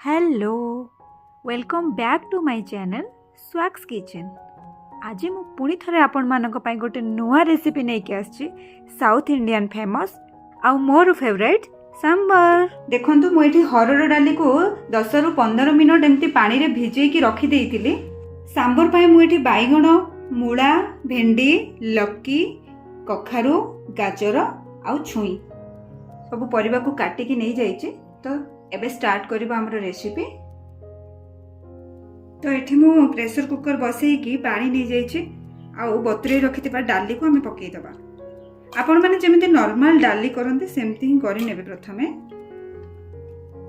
Hello welcome back to my channel Swaks kitchen. आज मु पुणी थरे आपण मानक पई गोटे नुआ रेसिपी नै के आछि साउथ इंडियन फेमस आउ मोर फेवरेट सांबर। देखंतु मु एठी हरड़ डाली को 10 रु 15 मिनट एमती पानी रे भिजै की रखी देइतिली। सांबर पई मु एठी बाइगण, मूला, भेंडी, लक्की, कखारु, गाजर आउ छुई सब परिबा को काटी की नै जाइछि। तो एबे स्टार्ट करबा हमर रेसिपी। तो एठी मु प्रेशर कुकर बसई की पानी नै जाइछि आउ बतुरे रखितबा डाली को हमें पकई दबा। आपण माने जेमिति नॉर्मल डाली करंते सेमति ही करि नेबे। प्रथमे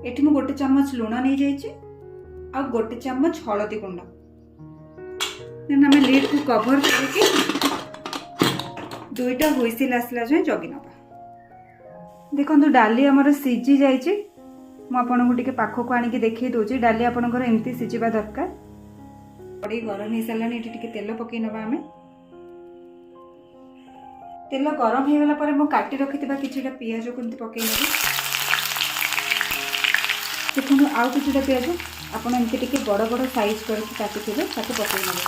एठी मु गोटे चम्मच लूण नै जाइछि आ गोटे चम्मच हळदी गुंड देन हमें लीड को कवर करके दुईटा हुइसिल आसला जाय जगी नबा। देखंतु डाली हमर सिजी जाइछि। मु आपनको टिके पाखो को आनी के देखै दोछि। डाली आपनकर एमती सिजिबा दरकार। कड़ी गरम हे सालानी एठी टिके तेल पकै नबा। हमें तेल गरम हे गला परे मु काटी रखितबा किछटा पियाज को एमती पकै नबी। देखनु आउ किछटा पियाज आपन एमती टिके बड़ बड़ साइज करके काटिथिबे ताको पकै नबे।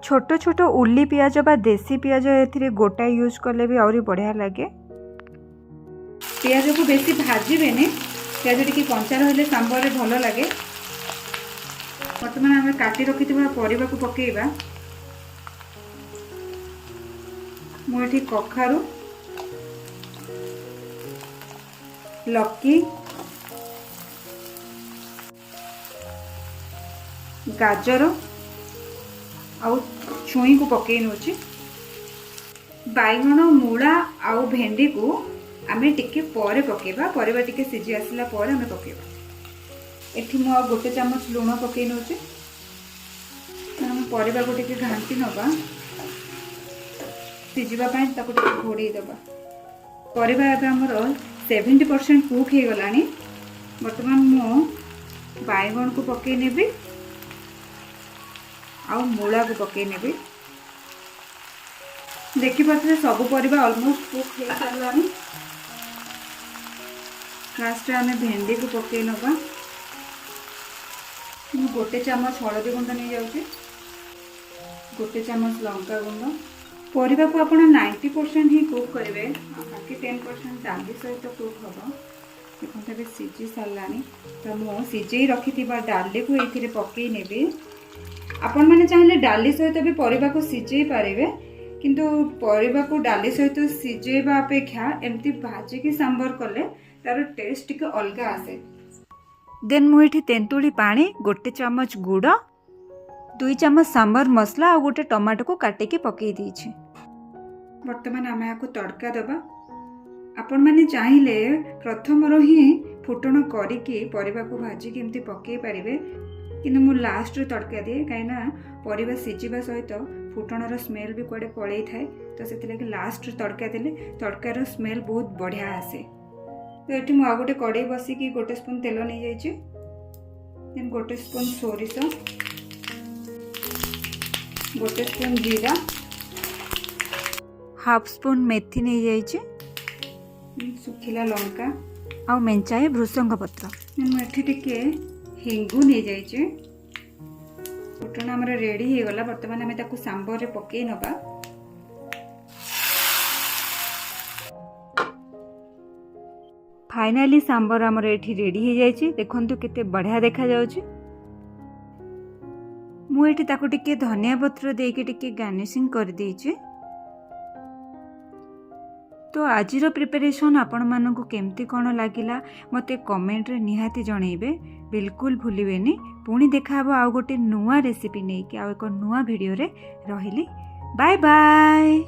छोटो छोटो उल्ली पियाज बा देसी पियाज एथिरे गोटा यूज करले भी औरी बढ़िया लागे। पियाज को बेसी भाजबे ने, पियाज टिके कंचा रहले सांबर रे भलो लागे। वर्तमान हम काटी रखिथिबा परिबा को पकेइबा। मु एठी कखारु, लक्की, गाजर आउ छुई को पकई नोची। बाइगण, मूला आउ भेंडी को आमे टिके परे पकेबा। परिबा टिके सिजी आसला परे आमे पकेबा। एठी मु गोटे चम्मच लूण पकई नोची। हम परिबा को टिके घांटी नबा सिजिबा पई ताको टिके घोड़े दबा। परिबा एबे हमर 70% कुक हे गलानी। वर्तमान मु बाइगण को पकई नेबी आउ मूला को पकई नेबी। देखि पाथरे सब परिबा ऑलमोस्ट कुक हे सारलानी। लास्ट आमे भेंडी को पकई नबा। मु गोटे चम्मच हळदी गुंड नै जाउछि, गोटे चम्मच लंका गुंड। परिबा को आपण 90% ही कुक करिवे, बाकी 10% डाली सहित कुक हबो। देखो तबे सिजी सारलानी। त मु सिजेई रखिथिबा डाली को एथिरे पकई नेबी। आपण माने चाहिले डाली सहित भी परिबा को सिजेई पारिबे, किंतु परिबा को डाली सहित सिजेबा अपेक्षा एमती भाजी की सांबर कले तार टेस्ट टिके अलगा आसे। देन मु एठी तेंतुली पानी, गोटे चम्मच गुड़, 2 चम्मच सांबर मसला और गोटे टमाटो को काटे के पकई दीछि। वर्तमान आमे याको तड़का दबा। आपण माने चाहिले प्रथम रो ही फुटण करी के परिबा को भाजी के एमती पकई पारिबे, किंतु मु लास्ट रे तड़का दिए काइना परिबा सिजिबा सहित फुटणर स्मेल भी कुआडे पळै थाए। तो सेति लागि लास्ट रे तड़का देले तड़कार स्मेल बहुत बढ़िया आसे। तो एठी मु आ गोटे कड़ाई बसी की गोटे स्पून तेल नै जाइछि। देन गोटे स्पून सोरिष, गोटे स्पून जीरा, हाफ स्पून मेथी नै जाइछि, सुखिला लंका आ मेंचाए भृसंग पत्र। मु एठी टिके हिंगु नै जाइछि। फुटण हमर रेडी हे गला। वर्तमान हमें ताकू सांबर रे पकेई नबा। फाइनली सांबर हमर एठी रेडी हे जाइछि। देखंतु केते बढ़िया देखा जाउछि। मु एठी ताकू टिके धनिया पत्र दे के टिके गार्निशिंग कर देइछि। तो आजिरो प्रिपरेशन आपण मानकु केमती कोन लागिला मते कमेंट रे निहाती जणैबे। बिल्कुल भूलिबेनी। पुणी देखा हबो आ गोटे नुआ रेसिपी नै कि आ एको नुआ वीडियो रे रहिली। Bye bye.